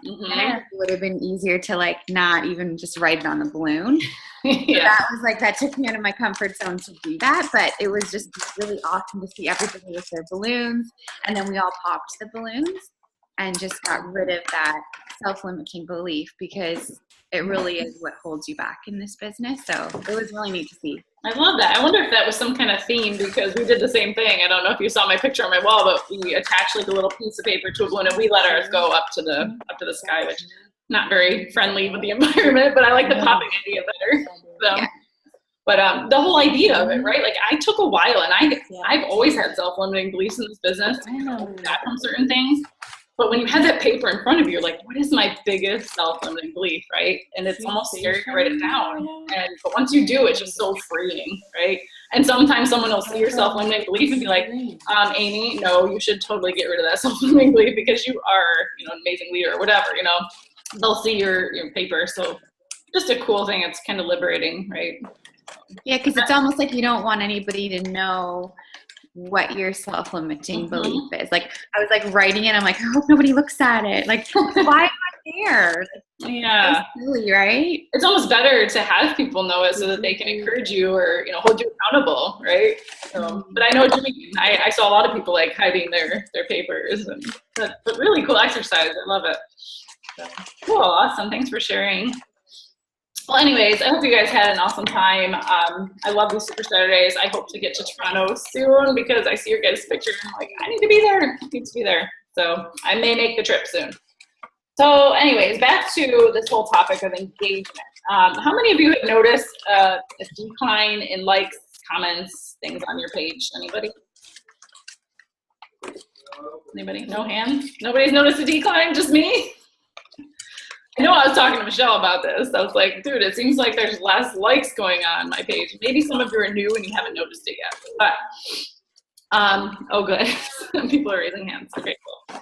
It would have been easier to like not even just write it on the balloon. Yeah. So that was like, that took me out of my comfort zone to do that, but it was just really awesome to see everybody with their balloons. And then we all popped the balloons and just got rid of that self-limiting belief, because it really is what holds you back in this business. So it was really neat to see. I love that. I wonder if that was some kind of theme, because we did the same thing. I don't know if you saw my picture on my wall, but we attached like a little piece of paper to a balloon and we let ours go up to the sky, which not very friendly with the environment, but I like the popping idea better. So, yeah. But the whole idea of it, right? Like I took a while, and I've always had self-limiting beliefs in this business. I know that from certain things. But when you have that paper in front of you, you're like, what is my biggest self-limiting belief, right? And it's almost scary to write it down. But once you do, it's just so freeing, right? And sometimes someone will see your self-limiting belief and be like, Amy, no, you should totally get rid of that self-limiting belief because you are, an amazing leader or whatever, They'll see your paper. So just a cool thing. It's kind of liberating, right? Yeah, because it's almost like you don't want anybody to know what your self-limiting belief is. Like I was like writing it, I'm like, I hope nobody looks at it. Like, why am I there? Yeah. It's silly, right? It's almost better to have people know it so that they can encourage you or, hold you accountable, right? But I know what you mean. I saw a lot of people like hiding their papers, but really cool exercise. I love it. So, cool, awesome. Thanks for sharing. Well, anyways, I hope you guys had an awesome time. I love these Super Saturdays. I hope to get to Toronto soon because I see your guys' picture and I'm like, I need to be there. I need to be there. So I may make the trip soon. So anyways, back to this whole topic of engagement. How many of you have noticed a decline in likes, comments, things on your page? Anybody? Anybody? No hands? Nobody's noticed a decline? Just me? I know I was talking to Michelle about this. I was like, dude, it seems like there's less likes going on my page. Maybe some of you are new and you haven't noticed it yet. But, oh, good. People are raising hands. Okay, cool.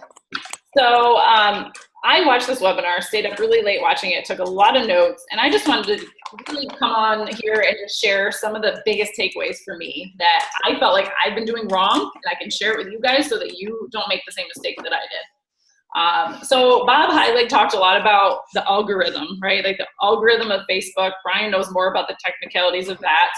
So I watched this webinar, stayed up really late watching it, took a lot of notes, and I just wanted to really come on here and just share some of the biggest takeaways for me that I felt like I've been doing wrong, and I can share it with you guys so that you don't make the same mistake that I did. So Bob Heilig talked a lot about the algorithm, right? Like the algorithm of Facebook. Brian knows more about the technicalities of that.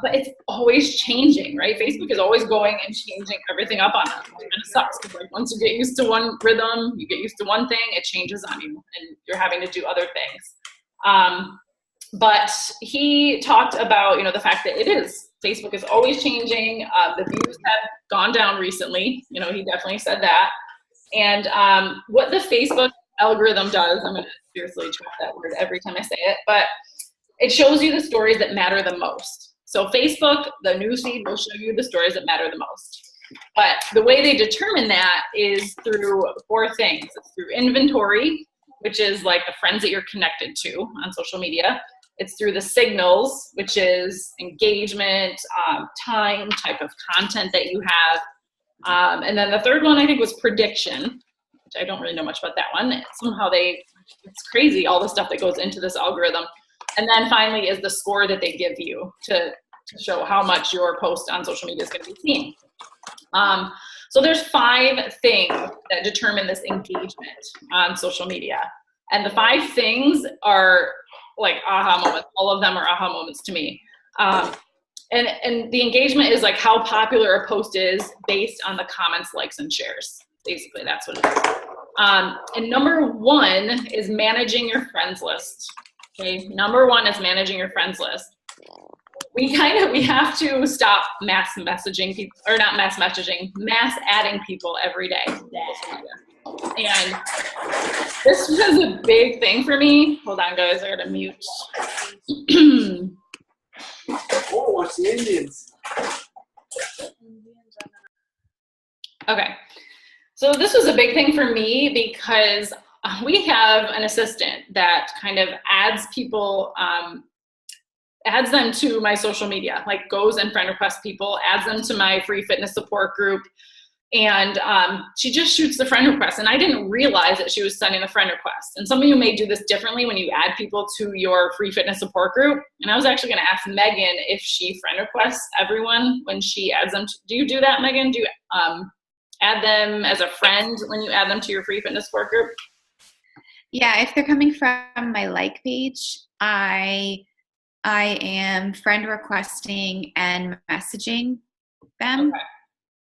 But it's always changing, right? Facebook is always going and changing everything up on us. And it sucks because like once you get used to one rhythm, you get used to one thing, it changes on you and you're having to do other things. But he talked about, the fact that Facebook is always changing. The views have gone down recently. He definitely said that. And what the Facebook algorithm does, I'm going to seriously try that word every time I say it, but it shows you the stories that matter the most. So Facebook, the newsfeed will show you the stories that matter the most. But the way they determine that is through 4 things. It's through inventory, which is like the friends that you're connected to on social media. It's through the signals, which is engagement, time, type of content that you have. And then the third one I think was prediction, which I don't really know much about that one. Somehow it's crazy all the stuff that goes into this algorithm. And then finally is the score that they give you to show how much your post on social media is going to be seen. So there's 5 things that determine this engagement on social media. And the 5 things are like aha moments. All of them are aha moments to me. And the engagement is like how popular a post is based on the comments, likes, and shares. Basically, that's what it is. And number 1 is managing your friends list. Okay, number 1 is managing your friends list. We have to stop mass messaging people, or not mass messaging, mass adding people every day. And this was a big thing for me. Hold on, guys, I gotta mute. Oh, watch the Indians. Okay, so this was a big thing for me because we have an assistant that kind of adds people, adds them to my social media, like goes and friend requests people, adds them to my free fitness support group. And she just shoots the friend request. And I didn't realize that she was sending the friend request. And some of you may do this differently when you add people to your free fitness support group. And I was actually going to ask Megan if she friend requests everyone when she adds them. Do you do that, Megan? Do you add them as a friend when you add them to your free fitness support group? Yeah, if they're coming from my like page, I am friend requesting and messaging them. Okay.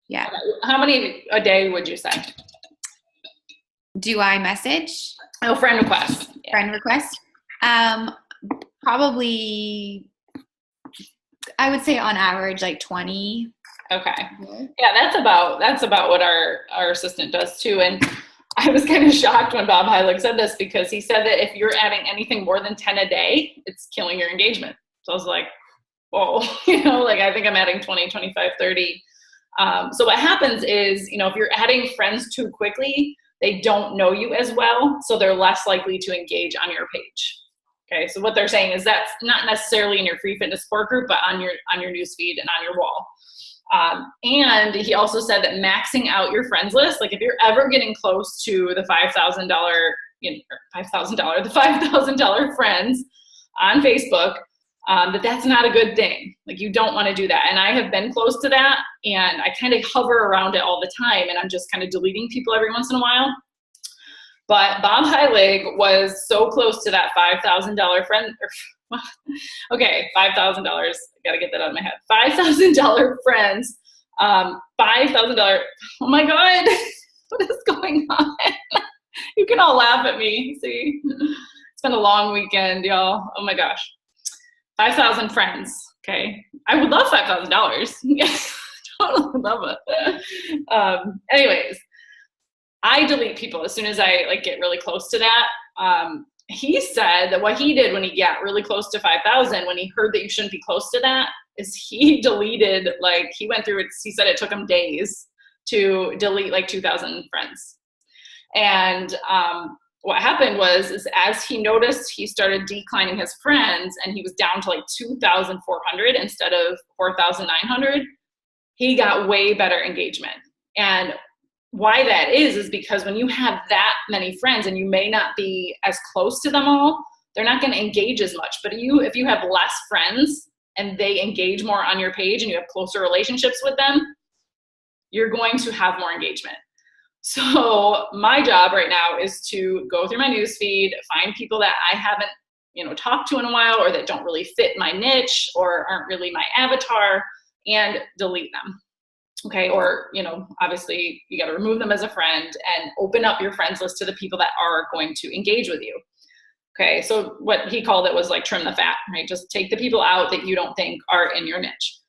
Yeah. Okay. How many a day would you say? Do I message? Oh, friend request. Yeah. Friend request? Probably, I would say on average, like 20. Okay. Yeah, that's about what our assistant does too. And I was kind of shocked when Bob Heilig said this, because he said that if you're adding anything more than 10 a day, it's killing your engagement. So I was like, whoa, like I think I'm adding 20, 25, 30. So what happens is, if you're adding friends too quickly, they don't know you as well, so they're less likely to engage on your page. Okay, so what they're saying is that's not necessarily in your free fitness support group, but on your newsfeed and on your wall. And he also said that maxing out your friends list, like if you're ever getting close to the $5,000, the $5,000 friends on Facebook, that's not a good thing. Like you don't want to do that. And I have been close to that, and I kind of hover around it all the time, and I'm just kind of deleting people every once in a while. But Bob Heilig was so close to that $5,000 friend. Okay, $5,000. Gotta get that out of my head. $5,000 friends. $5,000. Oh my God, what is going on? You can all laugh at me. See, it's been a long weekend, y'all. Oh my gosh, 5,000 friends. Okay, I would love $5,000. Totally love it. Anyways, I delete people as soon as I get really close to that. He said that what he did when he got really close to 5,000, when he heard that you shouldn't be close to that, is he deleted, he went through it. He said it took him days to delete 2,000 friends. And what happened is as he noticed, he started declining his friends, and he was down to 2,400 instead of 4,900. He got way better engagement. And why that is because when you have that many friends and you may not be as close to them all, they're not going to engage as much. But if you have less friends and they engage more on your page and you have closer relationships with them, you're going to have more engagement. So my job right now is to go through my newsfeed, find people that I haven't talked to in a while, or that don't really fit my niche or aren't really my avatar, and delete them. Okay, or, obviously you got to remove them as a friend and open up your friends list to the people that are going to engage with you. Okay, so what he called it was trim the fat, right? Just take the people out that you don't think are in your niche.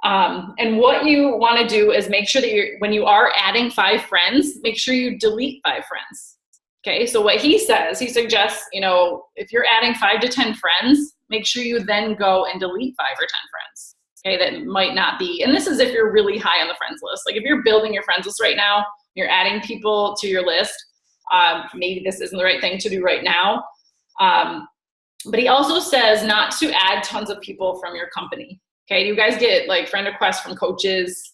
And what you want to do is make sure that when you are adding 5 friends, make sure you delete 5 friends. Okay, so what he says, he suggests, if you're adding 5 to 10 friends, make sure you then go and delete 5 or 10 friends. Okay, that might not be, and this is if you're really high on the friends list. If you're building your friends list right now, you're adding people to your list, maybe this isn't the right thing to do right now. But he also says not to add tons of people from your company. Okay, you guys get friend requests from coaches.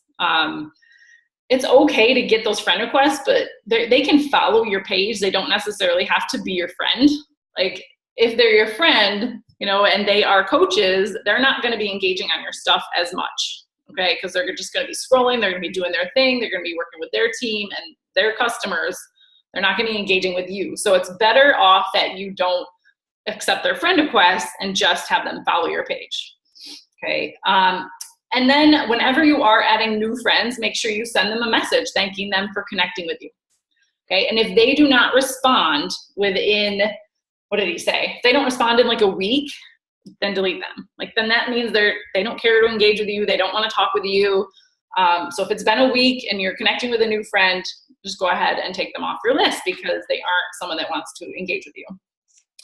It's okay to get those friend requests, but they can follow your page. They don't necessarily have to be your friend. If they're your friend, and they are coaches, they're not going to be engaging on your stuff as much, okay? Because they're just going to be scrolling, they're going to be doing their thing, they're going to be working with their team and their customers. They're not going to be engaging with you. So it's better off that you don't accept their friend requests and just have them follow your page, okay? And then whenever you are adding new friends, make sure you send them a message thanking them for connecting with you, okay? And if they do not respond within, what did he say? If they don't respond in a week, then delete them. Then that means they don't care to engage with you. They don't want to talk with you. So if it's been a week and you're connecting with a new friend, just go ahead and take them off your list because they aren't someone that wants to engage with you.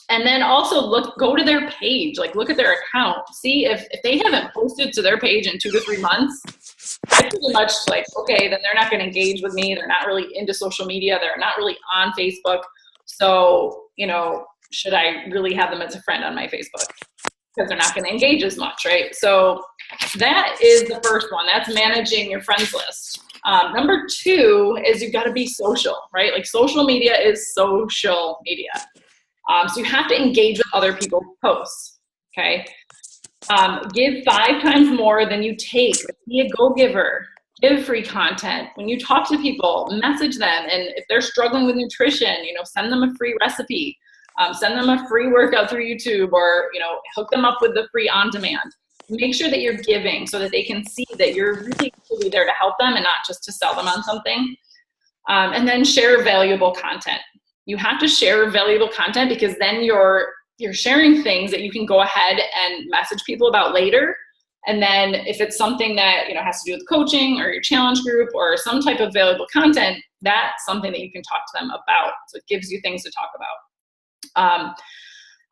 And then also go to their page, look at their account. See if they haven't posted to their page in 2 to 3 months, it's pretty much okay, then they're not going to engage with me. They're not really into social media. They're not really on Facebook. So, should I really have them as a friend on my Facebook? Because they're not going to engage as much, right? So that is the first one. That's managing your friends list. Number 2 is you've got to be social, right? Social media is social media. So you have to engage with other people's posts, okay? Give 5 times more than you take. Be a go-giver. Give free content. When you talk to people, message them. And if they're struggling with nutrition, send them a free recipe. Send them a free workout through YouTube, or, you know, hook them up with the free on-demand. Make sure that you're giving so that they can see that you're really truly there to help them and not just to sell them on something. And then share valuable content. You have to share valuable content because then you're sharing things that you can go ahead and message people about later. And then if it's something that, you know, has to do with coaching or your challenge group or some type of valuable content, that's something that you can talk to them about. So it gives you things to talk about.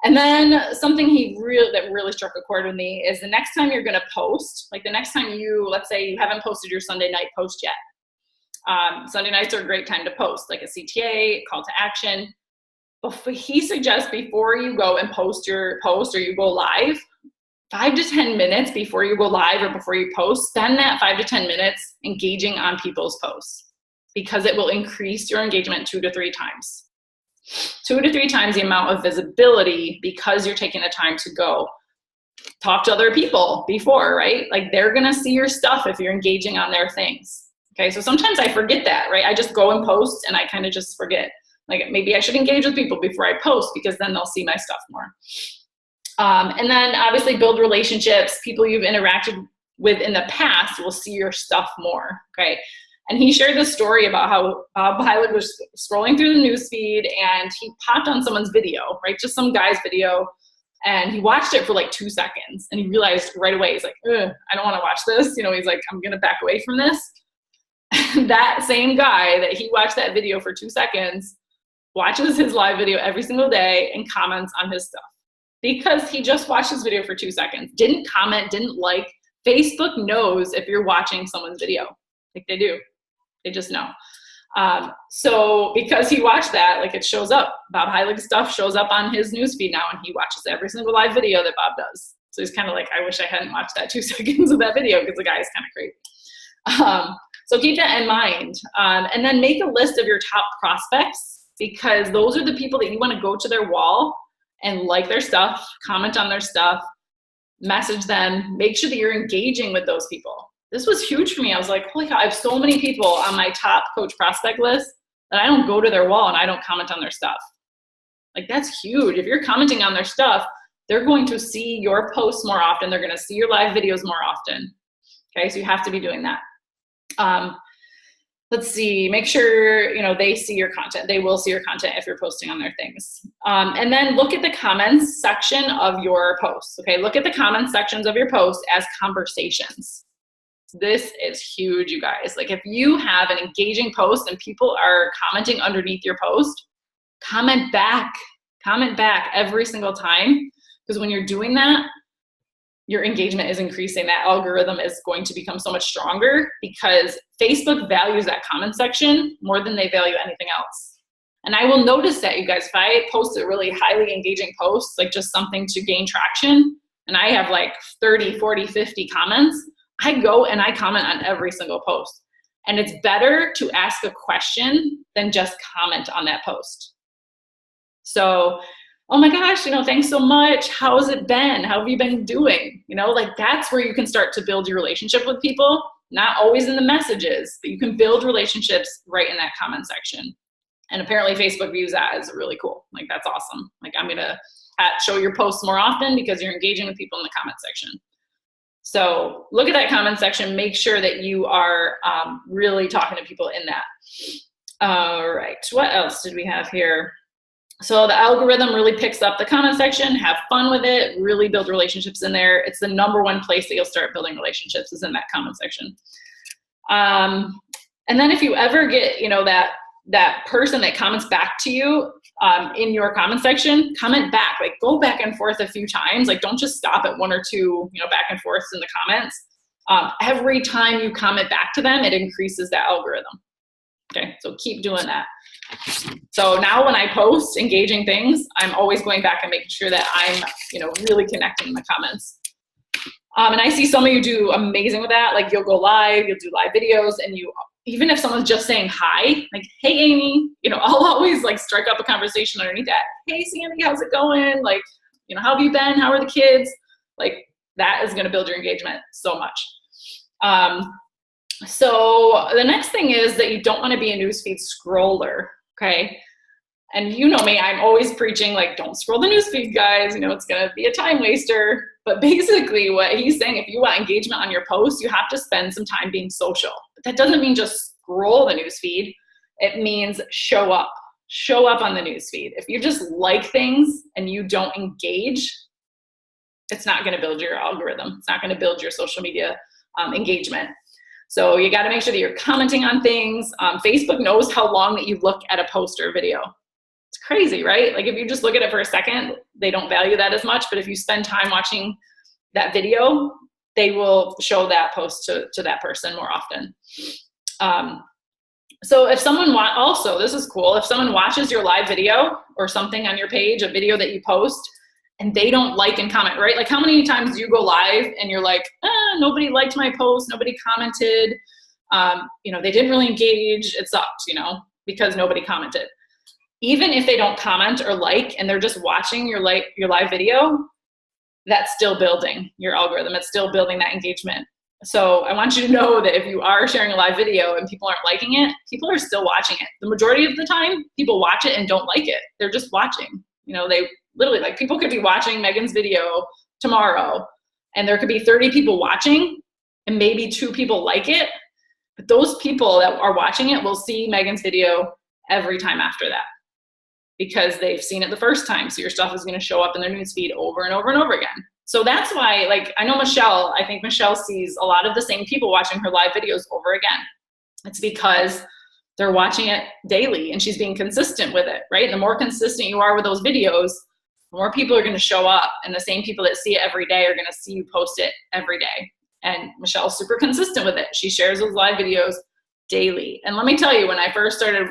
And then something that really struck a chord with me is the next time you're going to post, like the next time let's say you haven't posted your Sunday night post yet. Sunday nights are a great time to post, like a CTA, call to action. He suggests before you go and post your post or you go live, 5 to 10 minutes before you go live or before you post, spend that 5 to 10 minutes engaging on people's posts, because it will increase your engagement 2 to 3 times. 2 to 3 times the amount of visibility, because you're taking the time to go talk to other people before, right? Like they're gonna see your stuff if you're engaging on their things. Okay, so sometimes I forget that, right? I just go and post and I kind of just forget. Like maybe I should engage with people before I post, because then they'll see my stuff more. And then obviously build relationships. People you've interacted with in the past will see your stuff more, okay? And he shared this story about how Bob Heilig was scrolling through the news feed and he popped on someone's video, right? Just some guy's video. And he watched it for like 2 seconds and he realized right away, he's like, I don't want to watch this. You know, he's like, I'm going to back away from this. That same guy that he watched that video for 2 seconds watches his live video every single day and comments on his stuff, because he just watched his video for 2 seconds, didn't comment, didn't like. Facebook knows if you're watching someone's video. Like they do. They just know. So because he watched that, like it shows up. Bob Heilig's stuff shows up on his newsfeed now, and he watches every single live video that Bob does. So he's kind of like, I wish I hadn't watched that 2 seconds of that video, because the guy is kind of crazy. So keep that in mind. And then make a list of your top prospects, because those are the people that you want to go to their wall and like their stuff, comment on their stuff, message them, make sure that you're engaging with those people. This was huge for me. I was like, holy cow, I have so many people on my top coach prospect list that I don't go to their wall and I don't comment on their stuff. Like that's huge. If you're commenting on their stuff, they're going to see your posts more often. They're going to see your live videos more often. Okay, so you have to be doing that. Let's see, make sure, you know, they see your content. They will see your content if you're posting on their things. And then look at the comments section of your posts. Okay, look at the comments sections of your posts as conversations. This is huge, you guys. Like if you have an engaging post and people are commenting underneath your post, comment back every single time. Because when you're doing that, your engagement is increasing. That algorithm is going to become so much stronger, because Facebook values that comment section more than they value anything else. And I will notice that, you guys, if I post a really highly engaging post, like just something to gain traction, and I have like 30, 40, 50 comments, I go and I comment on every single post. And it's better to ask a question than just comment on that post. So, oh my gosh, you know, thanks so much. How has it been? How have you been doing? You know, like that's where you can start to build your relationship with people, not always in the messages, but you can build relationships right in that comment section. And apparently Facebook views that as really cool. Like that's awesome. Like I'm gonna show your posts more often because you're engaging with people in the comment section. So look at that comment section, make sure that you are really talking to people in that. All right, what else did we have here? So the algorithm really picks up the comment section, have fun with it, really build relationships in there. It's the #1 place that you'll start building relationships is in that comment section. And then if you ever get, you know, that person that comments back to you in your comment section, comment back, like go back and forth a few times. Like don't just stop at 1 or 2, you know, back and forths in the comments. Every time you comment back to them, it increases that algorithm. Okay, so keep doing that. So now when I post engaging things, I'm always going back and making sure that I'm, you know, really connecting in the comments. And I see some of you do amazing with that. Like you'll go live, you'll do live videos, and you, even if someone's just saying hi, like, hey, Amy, you know, I'll always like strike up a conversation underneath that. Hey, Sandy, how's it going? Like, you know, how have you been? How are the kids? Like that is going to build your engagement so much. So the next thing is that you don't want to be a newsfeed scroller. Okay. And you know me, I'm always preaching like, don't scroll the newsfeed, guys. It's going to be a time waster. But basically what he's saying, if you want engagement on your post, you have to spend some time being social. But that doesn't mean just scroll the newsfeed. It means show up. Show up on the newsfeed. If you just like things and you don't engage, it's not going to build your algorithm. It's not going to build your social media engagement. So you got to make sure that you're commenting on things. Facebook knows how long that you look at a post or a video. It's crazy, right? Like if you just look at it for a second, they don't value that as much. But if you spend time watching that video, they will show that post to that person more often. So if someone also, this is cool, if someone watches your live video or something on your page, a video that you post, and they don't like and comment, right? Like how many times do you go live and you're like, nobody liked my post, nobody commented, they didn't really engage, it sucked, because nobody commented. Even if they don't comment or like, and they're just watching your live video, that's still building your algorithm. It's still building that engagement. So I want you to know that if you are sharing a live video and people aren't liking it, people are still watching it. The majority of the time, people watch it and don't like it. They're just watching. They literally, like, people could be watching Megan's video tomorrow, and there could be 30 people watching, and maybe 2 people like it. But those people that are watching it will see Megan's video every time after that, because they've seen it the first time. So your stuff is going to show up in their newsfeed over and over and over again. So that's why, like, I know I think Michelle sees a lot of the same people watching her live videos over again. It's because they're watching it daily and she's being consistent with it, right? And the more consistent you are with those videos, the more people are going to show up, and the same people that see it every day are going to see you post it every day. And Michelle's super consistent with it. She shares those live videos daily. And let me tell you, when I first started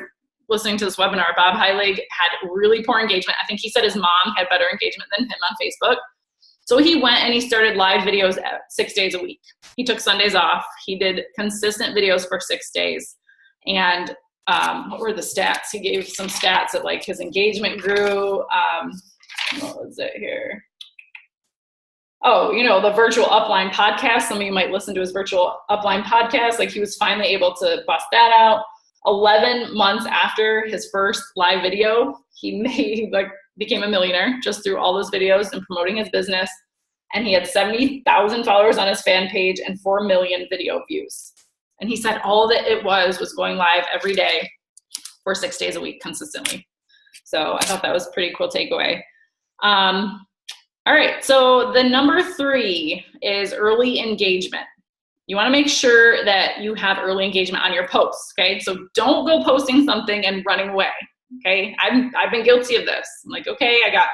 listening to this webinar, Bob Heilig had really poor engagement. I think he said his mom had better engagement than him on Facebook. So he went and he started live videos 6 days a week. He took Sundays off. He did consistent videos for 6 days. And what were the stats? He gave some stats that, like, his engagement grew. What was it here? Oh, the virtual upline podcast. Some of you might listen to his virtual upline podcast. Like, he was finally able to bust that out. 11 months after his first live video, he became a millionaire just through all those videos and promoting his business. And he had 70,000 followers on his fan page and 4 million video views. And he said all that it was going live every day for 6 days a week consistently. So I thought that was a pretty cool takeaway. All right, so the number 3 is early engagement. You want to make sure that you have early engagement on your posts, okay? So don't go posting something and running away, okay? I've been guilty of this. I'm like, okay, I got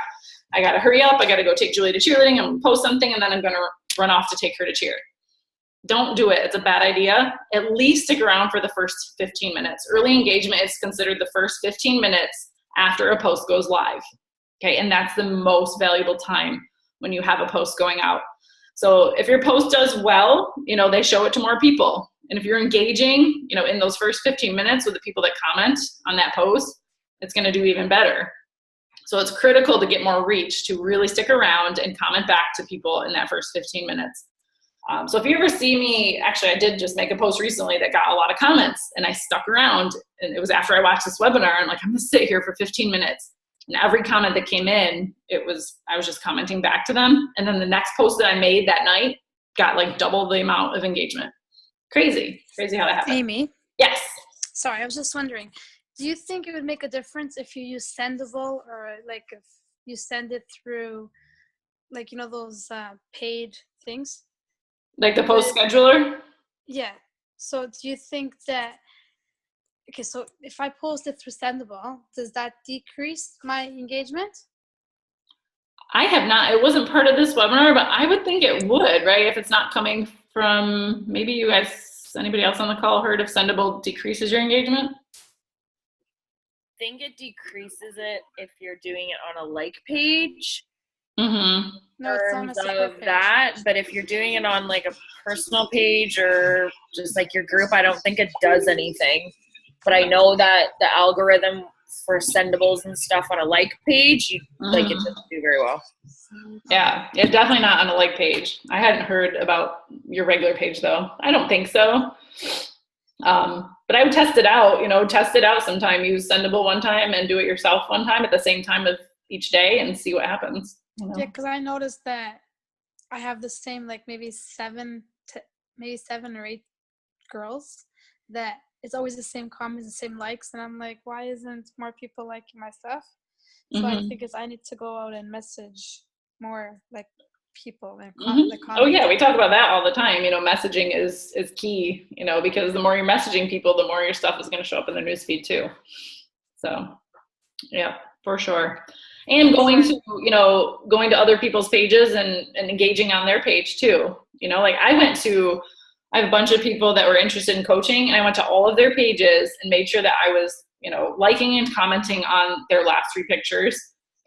to hurry up. I got to go take Julie to cheerleading. I'm going to post something, and then I'm going to run off to take her to cheer. Don't do it. It's a bad idea. At least stick around for the first 15 minutes. Early engagement is considered the first 15 minutes after a post goes live, okay? And that's the most valuable time when you have a post going out. So if your post does well, they show it to more people. And if you're engaging, in those first 15 minutes with the people that comment on that post, it's going to do even better. So it's critical to get more reach, to really stick around and comment back to people in that first 15 minutes. So if you ever see me, actually, I did just make a post recently that got a lot of comments, and I stuck around, and it was after I watched this webinar. I'm like, I'm going to sit here for 15 minutes. And every comment that came in, I was just commenting back to them. And then the next post that I made that night got like double the amount of engagement. Crazy how that happened. Amy? Yes. Sorry, I was just wondering, do you think it would make a difference if you use Sendable, or like if you send it through, like, those paid things? Like the post scheduler? Yeah. So do you think that, okay, so if I post it through Sendable, does that decrease my engagement? I have not. It wasn't part of this webinar, but I would think it would, right? If it's not coming from, maybe you guys, anybody else on the call heard if Sendable decreases your engagement? I think it decreases it if you're doing it on a like page. Mm-hmm. No, it's on a Terms separate of page. that, but if you're doing it on like a personal page or just like your group, I don't think it does anything. But I know that the algorithm for sendables and stuff on a like page, like it doesn't do very well. Yeah, it's definitely not on a like page. I hadn't heard about your regular page though. I don't think so. But I would test it out, test it out sometime. Use Sendable one time and do it yourself one time at the same time of each day and see what happens. Yeah, because I noticed that I have the same, like maybe 7 or 8 girls that it's always the same comments, the same likes, and I'm like, why isn't more people liking my stuff? So I think I need to go out and message more like people and comment. Oh yeah, we talk about that all the time. Messaging is key, because the more you're messaging people, the more your stuff is going to show up in their newsfeed too. So yeah, for sure. And going to other people's pages and engaging on their page too. Like I have a bunch of people that were interested in coaching, and I went to all of their pages and made sure that I was, liking and commenting on their last 3 pictures.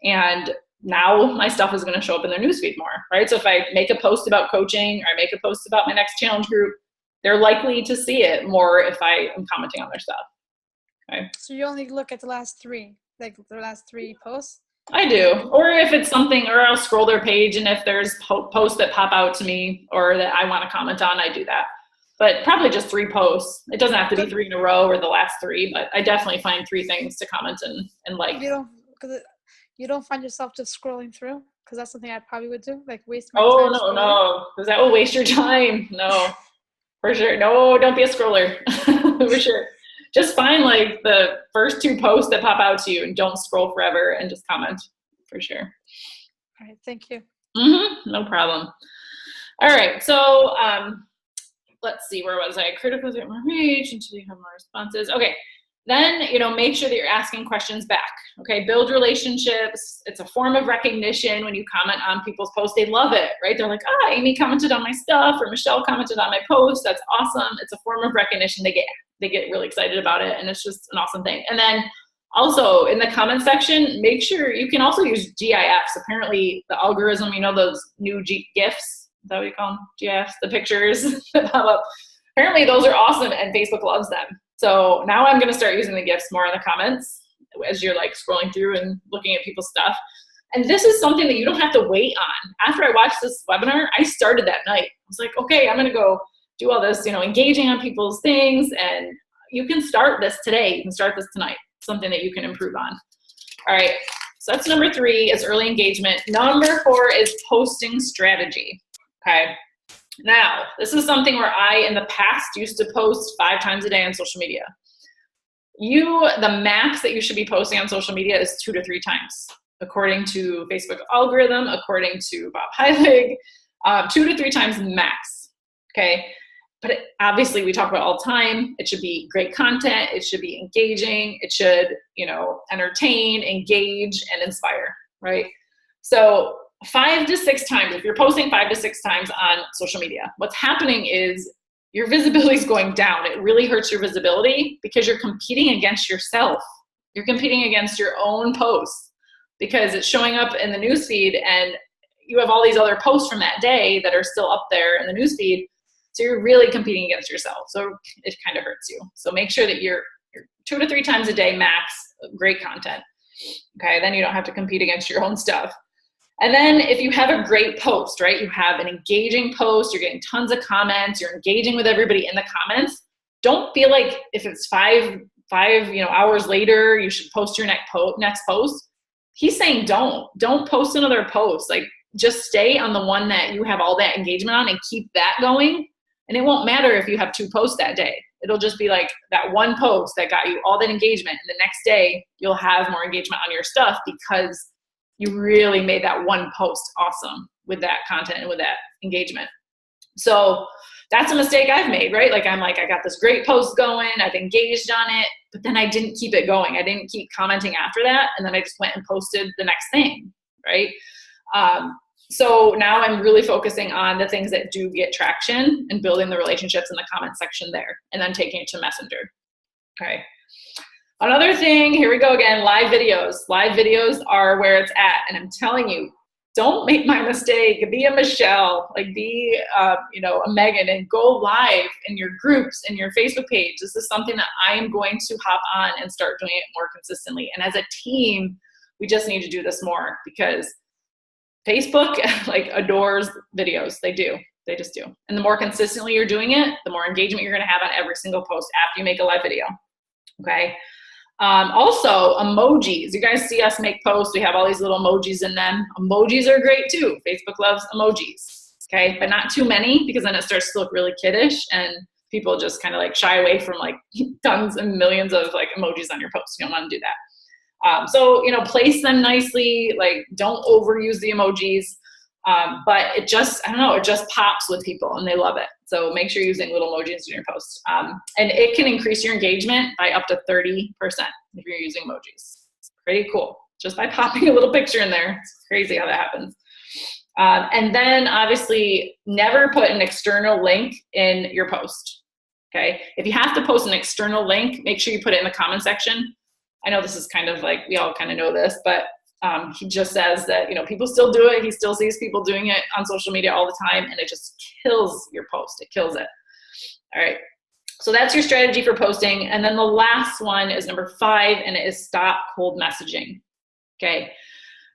And now my stuff is going to show up in their newsfeed more, right? So if I make a post about coaching or I make a post about my next challenge group, they're likely to see it more if I am commenting on their stuff. Okay. So you only look at the last 3, like the last 3 posts? I do. Or if it's something, or I'll scroll their page, and if there's posts that pop out to me or that I want to comment on, I do that. But probably just 3 posts. It doesn't have to be 3 in a row or the last 3, but I definitely find 3 things to comment and like. You don't find yourself just scrolling through? Because that's something I probably would do, like waste my time. Oh, no. Because that will waste your time. No, for sure. No, don't be a scroller. For sure. Just find like the first 2 posts that pop out to you and don't scroll forever and just comment, for sure. All right, thank you. No problem. All right, so let's see, where was I? Critical get more reach until you have more responses. Okay, then make sure that you're asking questions back. Okay, build relationships. It's a form of recognition when you comment on people's posts. They love it, right? They're like, Amy commented on my stuff, or Michelle commented on my post. That's awesome. It's a form of recognition. They get really excited about it, and it's just an awesome thing. And then also in the comment section, make sure you can also use GIFs. Apparently the algorithm, those new GIFs, is that what you call them? GIFs, the pictures that pop up. Apparently those are awesome and Facebook loves them. So now I'm going to start using the GIFs more in the comments as you're like scrolling through and looking at people's stuff. And this is something that you don't have to wait on. After I watched this webinar, I started that night. I was like, okay, I'm going to go do all this, engaging on people's things. And you can start this today. You can start this tonight. Something that you can improve on. All right. So that's number 3 is early engagement. Number 4 is posting strategy. Okay. Now, this is something where I, in the past, used to post 5 times a day on social media. The max that you should be posting on social media is 2 to 3 times, according to Facebook algorithm, according to Bob Heilig, 2 to 3 times max. Okay. But obviously we talk about all the time. It should be great content. It should be engaging. It should, entertain, engage, and inspire, right? So 5 to 6 times, if you're posting 5 to 6 times on social media, what's happening is your visibility is going down. It really hurts your visibility because you're competing against yourself. You're competing against your own posts because it's showing up in the newsfeed and you have all these other posts from that day that are still up there in the newsfeed. So you're really competing against yourself. So it kind of hurts you. So make sure that you're 2 to 3 times a day max, great content. Okay, then you don't have to compete against your own stuff. And then if you have a great post, right, you have an engaging post, you're getting tons of comments, you're engaging with everybody in the comments, don't feel like if it's 5 hours later, you should post your next post. He's saying don't post another post. Like just stay on the one that you have all that engagement on and keep that going. And it won't matter if you have 2 posts that day. It'll just be like that one post that got you all that engagement. And the next day you'll have more engagement on your stuff because you really made that one post awesome with that content and with that engagement. So that's a mistake I've made, right? Like I got this great post going, I've engaged on it, but then I didn't keep it going. I didn't keep commenting after that. And then I just went and posted the next thing, right? So now I'm really focusing on the things that do get traction and building the relationships in the comment section there and then taking it to Messenger. Okay. Another thing, here we go again, live videos. Live videos are where it's at. And I'm telling you, don't make my mistake. Be a Michelle, like be a Megan, and go live in your groups and your Facebook page. This is something that I am going to hop on and start doing it more consistently. And as a team, we just need to do this more because Facebook like adores videos. They do. They just do. And the more consistently you're doing it, the more engagement you're going to have on every single post after you make a live video. Okay. Also, emojis. You guys see us make posts. We have all these little emojis in them. Emojis are great too. Facebook loves emojis. Okay. But not too many, because then it starts to look really kiddish and people just kind of like shy away from like tons and millions of like emojis on your posts. You don't want to do that. So, you know, place them nicely. Like, don't overuse the emojis. But it just, I don't know, it just pops with people and they love it. So make sure you're using little emojis in your post. And it can increase your engagement by up to 30% if you're using emojis. It's pretty cool. Just by popping a little picture in there. It's crazy how that happens. And then obviously never put an external link in your post. Okay. If you have to post an external link, make sure you put it in the comment section. I know this is kind of like, we all kind of know this, but he just says that, you know, people still do it. He still sees people doing it on social media all the time, and it just kills your post. It kills it. All right. So that's your strategy for posting. And then the last one is number 5, and it is stop cold messaging. Okay.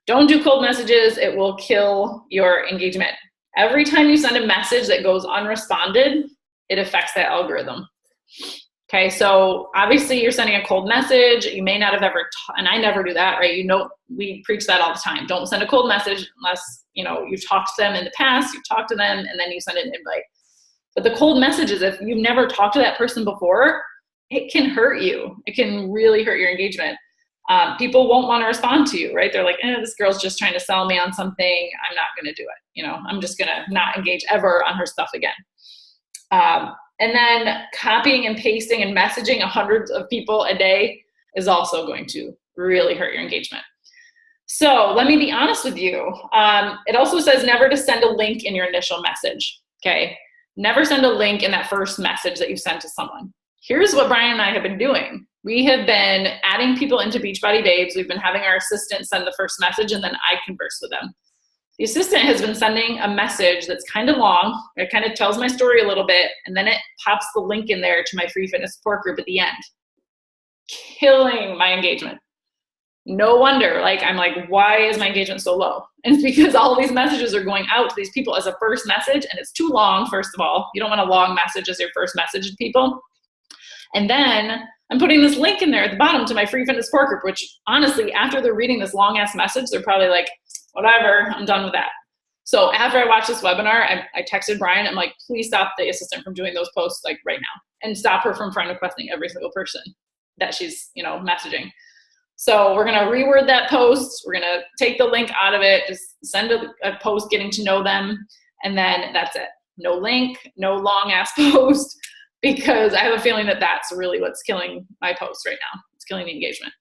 Don't do cold messages. It will kill your engagement. Every time you send a message that goes unresponded, it affects that algorithm. Okay, so obviously you're sending a cold message. You may not have ever, and I never do that, right? You know, we preach that all the time. Don't send a cold message unless, you know, you've talked to them in the past, you've talked to them, and then you send an invite. But the cold messages, if you've never talked to that person before, it can hurt you. It can really hurt your engagement. People won't want to respond to you, right? They're like, this girl's just trying to sell me on something. I'm not going to do it. You know, I'm just going to not engage ever on her stuff again. And then copying and pasting and messaging hundreds of people a day is also going to really hurt your engagement. So let me be honest with you. It also says never to send a link in your initial message. Okay. Never send a link in that first message that you send to someone. Here's what Brian and I have been doing. We have been adding people into Beachbody Babes. We've been having our assistant send the first message, and then I converse with them. The assistant has been sending a message that's kind of long. It kind of tells my story a little bit, and then it pops the link in there to my free fitness support group at the end. Killing my engagement. No wonder, like, I'm like, why is my engagement so low? And it's because all of these messages are going out to these people as a first message, and it's too long, first of all. You don't want a long message as your first message to people. And then I'm putting this link in there at the bottom to my free fitness support group, which honestly, after they're reading this long ass message, they're probably like, whatever, I'm done with that. So after I watched this webinar, I texted Brian. I'm like, please stop the assistant from doing those posts like right now, and stop her from friend requesting every single person that she's, you know, messaging. So we're going to reword that post. We're going to take the link out of it, just send a post getting to know them. And then that's it. No link, no long ass post, because I have a feeling that that's really what's killing my posts right now. It's killing the engagement.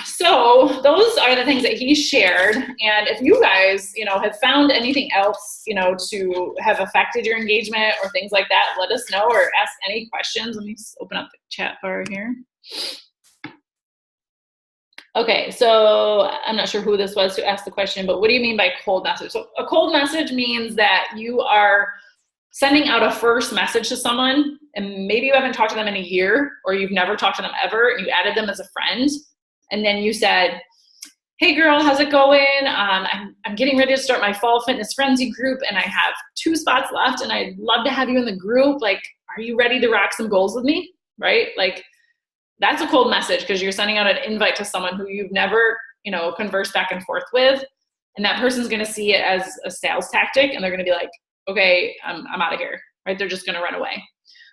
So those are the things that he shared. And if you guys, you know, have found anything else, you know, to have affected your engagement or things like that, let us know or ask any questions. Let me just open up the chat bar here. Okay, so I'm not sure who this was who asked the question, but what do you mean by cold message? So a cold message means that you are sending out a first message to someone, and maybe you haven't talked to them in a year, or you've never talked to them ever, and you added them as a friend, and then you said, hey girl, how's it going? I'm getting ready to start my fall fitness frenzy group, and I have 2 spots left, and I'd love to have you in the group. Like, are you ready to rock some goals with me? Right? Like, that's a cold message, because you're sending out an invite to someone who you've never, you know, conversed back and forth with, and that person's going to see it as a sales tactic, and they're going to be like, okay, I'm out of here, right? They're just going to run away.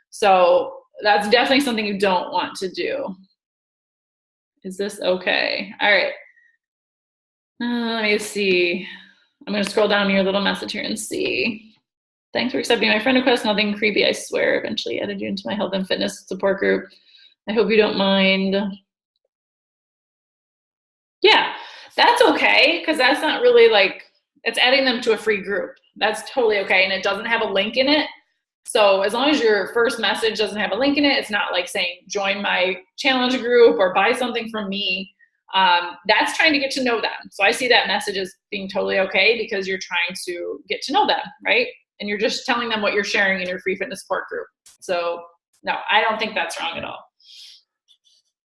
So that's definitely something you don't want to do. Is this okay? All right. Let me see. I'm going to scroll down your little message here and see. Thanks for accepting my friend request. Nothing creepy, I swear. Eventually added you into my health and fitness support group. I hope you don't mind. Yeah, that's okay, because that's not really like, it's adding them to a free group. That's totally okay, and it doesn't have a link in it. So as long as your first message doesn't have a link in it, it's not like saying join my challenge group or buy something from me. That's trying to get to know them. So I see that message as being totally okay, because you're trying to get to know them, right? And you're just telling them what you're sharing in your free fitness support group. So no, I don't think that's wrong at all.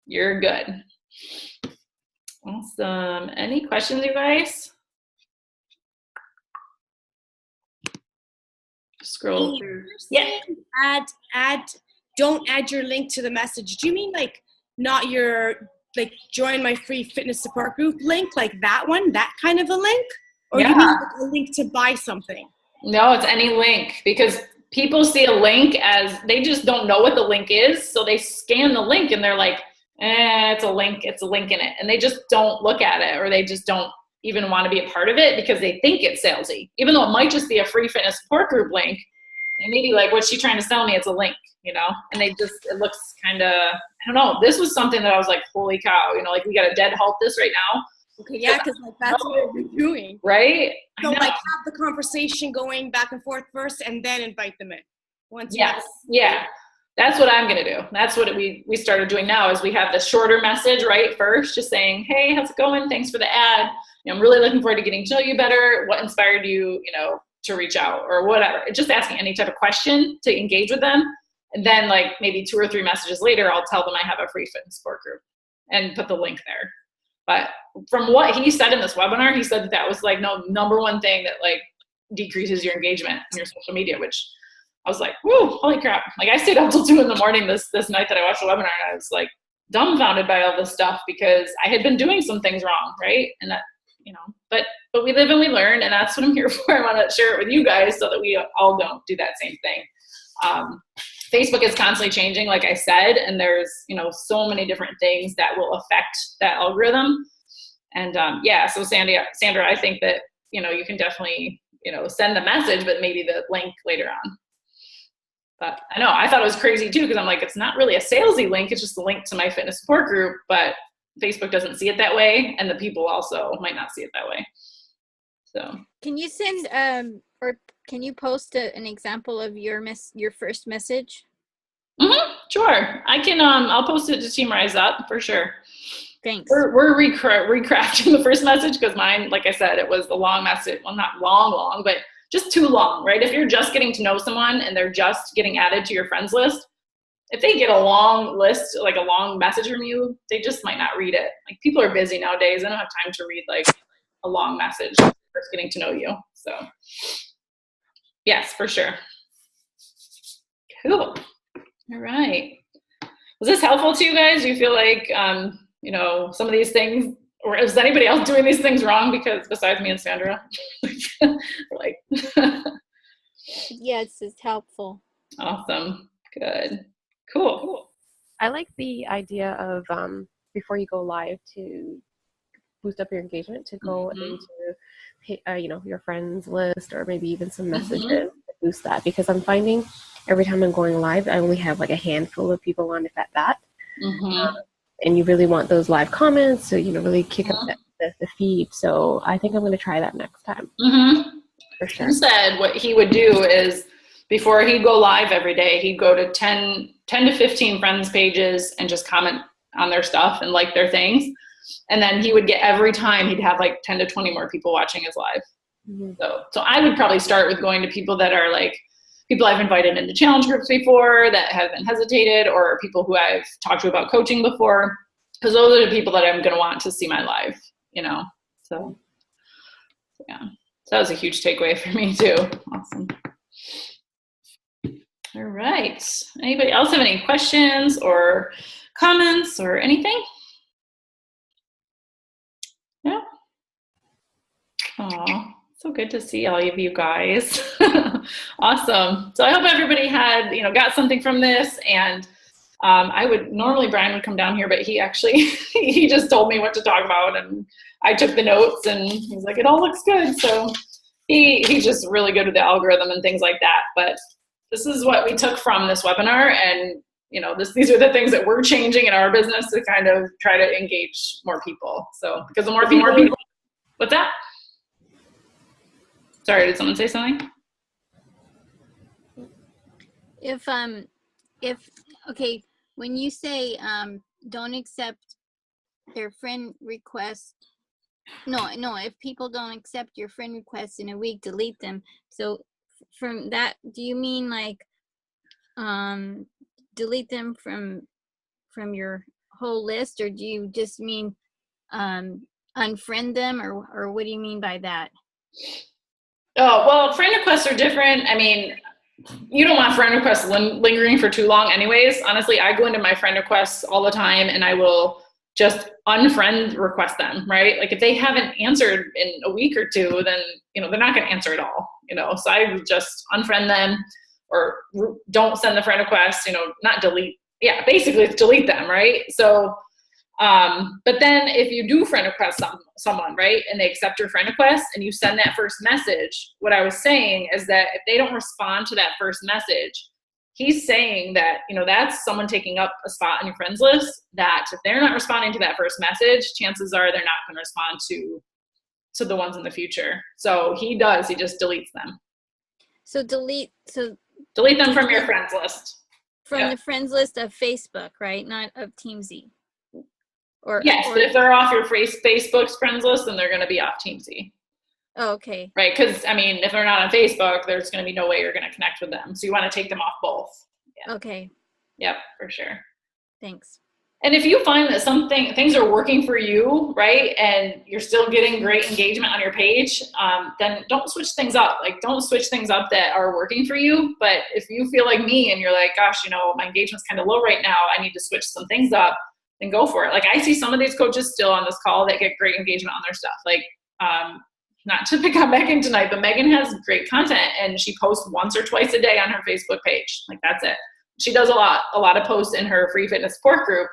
You're good. Awesome. Any questions, you guys? scroll through. Yeah. Don't add your link to the message. Do you mean like not your, like join my free fitness support group link, like that one, that kind of a link? Or you mean like a link to buy something? No, it's any link, because people see a link as, they just don't know what the link is. So they scan the link and they're like, it's a link in it. And they just don't look at it, or they just don't even want to be a part of it because they think it's salesy, even though it might just be a free fitness support group link. They may be like, what's she trying to sell me? It's a link, you know? And they just, it looks kind of, I don't know. This was something that I was like, holy cow, you know, like we got to dead halt this right now. Okay, yeah, because like that's what we're doing. Right? So like have the conversation going back and forth first and then invite them in. Yeah. That's what I'm going to do. That's what we started doing now, is we have the shorter message, right? First, just saying, hey, how's it going? Thanks for the ad. You know, I'm really looking forward to getting to know you better. What inspired you, you know, to reach out, or whatever. Just asking any type of question to engage with them. And then like maybe 2 or 3 messages later, I'll tell them I have a free fitness support group and put the link there. But from what he said in this webinar, he said that was like number one thing that like decreases your engagement in your social media, which I was like, whoo, holy crap. Like I stayed up till 2 a.m. this night that I watched the webinar, and I was like dumbfounded by all this stuff because I had been doing some things wrong, right? And that, you know, but we live and we learn, and that's what I'm here for. I want to share it with you guys so that we all don't do that same thing. Facebook is constantly changing, like I said, and there's, you know, so many different things that will affect that algorithm. And so Sandra, I think that, you know, you can definitely, you know, send the message, but maybe the link later on. But I know, I thought it was crazy too, because I'm like, it's not really a salesy link, it's just a link to my fitness support group, but Facebook doesn't see it that way, and the people also might not see it that way. So can you send or can you post an example of your first message? Sure, I can. I'll post it to Team Rise Up for sure. Thanks. We're recrafting the first message, because mine, like I said, it was the long message. Well, not long, but just too long, right? If you're just getting to know someone and they're just getting added to your friends list, if they get a long list, like a long message from you, they just might not read it. Like people are busy nowadays. They don't have time to read like a long message first getting to know you. So yes, for sure. Cool. All right. Was this helpful to you guys? Do you feel like, you know, some of these things, or is anybody else doing these things wrong because besides me and Sandra? Like, yes, it's helpful. Awesome. Good. Cool. I like the idea of before you go live to boost up your engagement, to go into you know, your friends list, or maybe even some messages to boost that, because I'm finding every time I'm going live, I only have like a handful of people on, if at that. And you really want those live comments to, you know, really kick up the feed. So I think I'm going to try that next time. For sure. He said what he would do is, before he'd go live every day, he'd go to 10 to 15 friends pages and just comment on their stuff and like their things. And then he would get, every time he'd have like 10 to 20 more people watching his live. So I would probably start with going to people that are like people I've invited into challenge groups before that haven't hesitated, or people who I've talked to about coaching before, because those are the people that I'm going to want to see my live, you know? So yeah, so that was a huge takeaway for me too. Awesome. All right. Anybody else have any questions or comments or anything? Yeah. Aw, so good to see all of you guys. Awesome. So I hope everybody had, you know, got something from this. And I would normally, Brian would come down here, but he actually, he just told me what to talk about, and I took the notes, and he's like, it all looks good. So he's just really good with the algorithm and things like that. But this is what we took from this webinar, and you know, these are the things that we're changing in our business to kind of try to engage more people. So because the more people, what's that? Sorry, did someone say something? If okay, when you say don't accept their friend request, no, if people don't accept your friend request in a week, delete them. So from that, do you mean like delete them from your whole list, or do you just mean unfriend them, or what do you mean by that? Oh, well, friend requests are different. I mean, you don't want friend requests lingering for too long anyways. Honestly, I go into my friend requests all the time and I will just unfriend request them, right? Like if they haven't answered in a week or two, then, you know, they're not going to answer at all, you know? So I just unfriend them or don't send the friend request, you know, not delete. Yeah, basically it's delete them, right? So, but then if you do friend request someone, right, and they accept your friend request and you send that first message, what I was saying is that if they don't respond to that first message, he's saying that, you know, that's someone taking up a spot on your friends list, that if they're not responding to that first message, chances are they're not going to respond to the ones in the future. So he just deletes them. So delete them from your friends list. From the friends list of Facebook, right? Not of TeamZ. Yes, but if they're off your Facebook's friends list, then they're going to be off TeamZ. Oh, okay. Right, because, I mean, if they're not on Facebook, there's going to be no way you're going to connect with them. So you want to take them off both. Yeah. Okay. Yep, for sure. Thanks. And if you find that things are working for you, right, and you're still getting great engagement on your page, then don't switch things up. Like, don't switch things up that are working for you. But if you feel like me and you're like, gosh, you know, my engagement's kind of low right now, I need to switch some things up, then go for it. Like, I see some of these coaches still on this call that get great engagement on their stuff. Like, not to pick on Megan tonight, but Megan has great content and she posts once or twice a day on her Facebook page. Like, that's it. She does a lot of posts in her free fitness support group,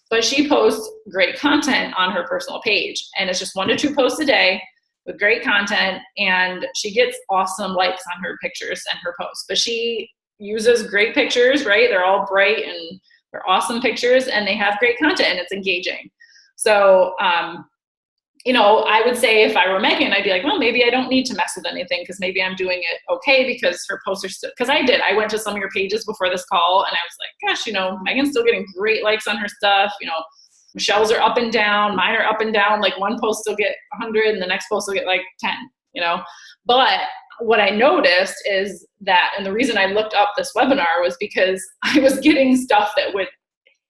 but she posts great content on her personal page. And it's just 1 to 2 posts a day with great content. And she gets awesome likes on her pictures and her posts, but she uses great pictures, right? They're all bright and they're awesome pictures and they have great content and it's engaging. So, you know, I would say if I were Megan, I'd be like, well, maybe I don't need to mess with anything because maybe I'm doing it okay because her posts are still, because I went to some of your pages before this call and I was like, gosh, you know, Megan's still getting great likes on her stuff. You know, Michelle's are up and down, mine are up and down. Like one post will get 100 and the next post will get like 10, you know. But what I noticed is that, and the reason I looked up this webinar was because I was getting stuff that would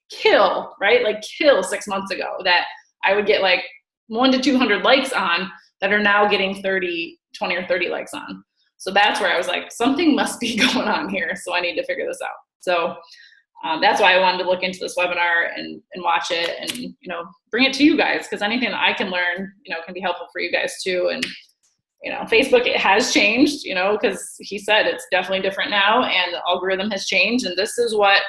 kill, right? Like kill 6 months ago that I would get like 100 to 200 likes on that are now getting 20 or 30 likes on. So that's where I was like, something must be going on here. So I need to figure this out. So that's why I wanted to look into this webinar and watch it and, you know, bring it to you guys because anything that I can learn, you know, can be helpful for you guys too. And, you know, Facebook, it has changed, you know, because he said it's definitely different now and the algorithm has changed and this is what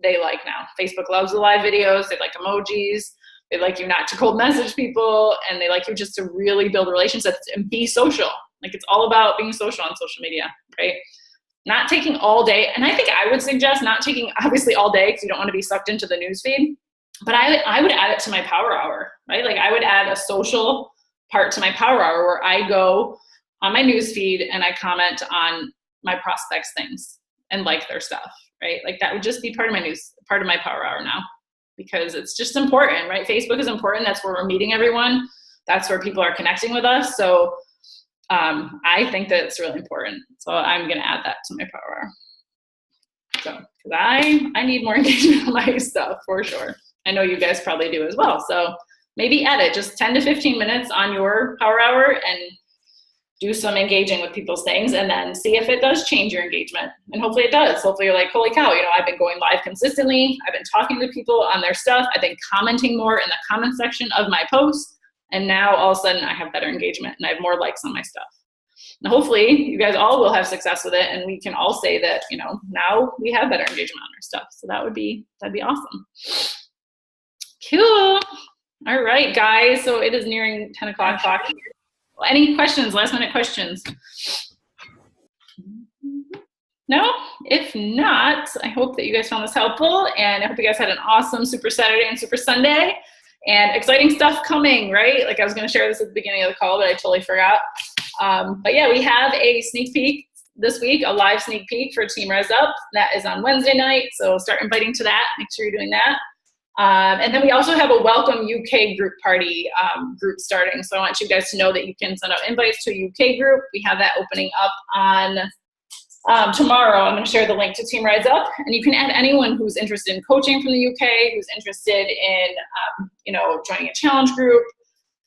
they like now. Facebook loves the live videos. They like emojis. They like you not to cold message people, and they like you just to really build relationships and be social. Like it's all about being social on social media, right? Not taking all day. And I think I would suggest not taking obviously all day because you don't want to be sucked into the newsfeed. But I would add it to my power hour, right? Like I would add a social part to my power hour where I go on my newsfeed and I comment on my prospects' things and like their stuff, right? Like that would just be part of my power hour now. Because it's just important, right? Facebook is important. That's where we're meeting everyone. That's where people are connecting with us. So I think that it's really important. So I'm going to add that to my power hour. So, because I need more engagement on my stuff for sure. I know you guys probably do as well. So maybe add it just 10 to 15 minutes on your power hour and do some engaging with people's things and then see if it does change your engagement. And hopefully it does. Hopefully you're like, holy cow, you know, I've been going live consistently. I've been talking to people on their stuff. I've been commenting more in the comment section of my posts. And now all of a sudden I have better engagement and I have more likes on my stuff. And hopefully you guys all will have success with it. And we can all say that, you know, now we have better engagement on our stuff. So that'd be awesome. Cool. All right, guys. So it is nearing 10 o'clock. Any questions, last minute questions? No? If not, I hope that you guys found this helpful and I hope you guys had an awesome Super Saturday and Super Sunday and exciting stuff coming, right? Like I was gonna share this at the beginning of the call, but I totally forgot. But yeah, we have a sneak peek this week, a live sneak peek for Team Rise Up. That is on Wednesday night, so start inviting to that. Make sure you're doing that. And then we also have a welcome UK group party group starting. So I want you guys to know that you can send out invites to a UK group. We have that opening up on tomorrow. I'm going to share the link to Team Rise Up. And you can add anyone who's interested in coaching from the UK, who's interested in, you know, joining a challenge group,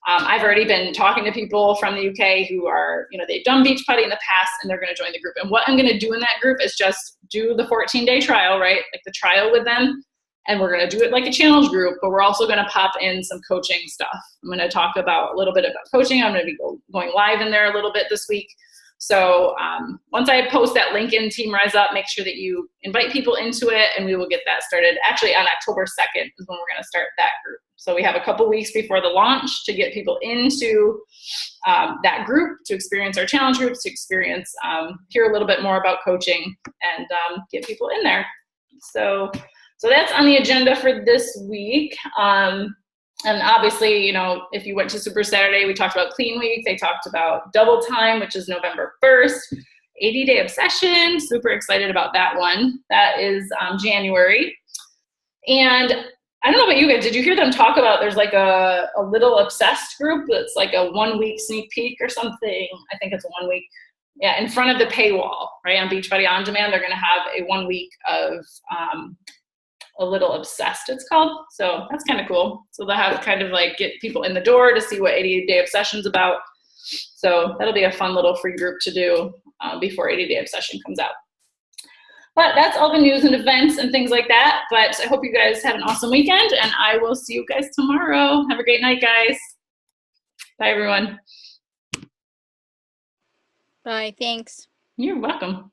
I've already been talking to people from the UK who are, they've done Beachbody in the past and they're going to join the group. And what I'm going to do in that group is just do the 14-day trial, right? Like the trial with them. And we're going to do it like a challenge group, but we're also going to pop in some coaching stuff. I'm going to talk about a little bit about coaching. I'm going to be going live in there a little bit this week. So once I post that link in Team Rise Up, make sure that you invite people into it, and we will get that started. Actually, on October 2nd is when we're going to start that group. So we have a couple weeks before the launch to get people into that group, to experience our challenge groups, to experience, hear a little bit more about coaching, and get people in there. So that's on the agenda for this week. And obviously, if you went to Super Saturday, we talked about Clean Week. They talked about Double Time, which is November 1st. 80-Day Obsession, super excited about that one. That is January. And I don't know about you guys, did you hear them talk about there's like a Little Obsessed group that's like a 1-week sneak peek or something? I think it's a 1 week. Yeah, in front of the paywall, right? On Beachbody On Demand, they're going to have a 1 week of A Little Obsessed, it's called. So that's kind of cool. So they'll have kind of like get people in the door to see what 80-Day Obsession's about. So that'll be a fun little free group to do before 80-Day Obsession comes out. But that's all the news and events and things like that. But I hope you guys had an awesome weekend, and I will see you guys tomorrow. Have a great night, guys. Bye, everyone. Bye, thanks. You're welcome.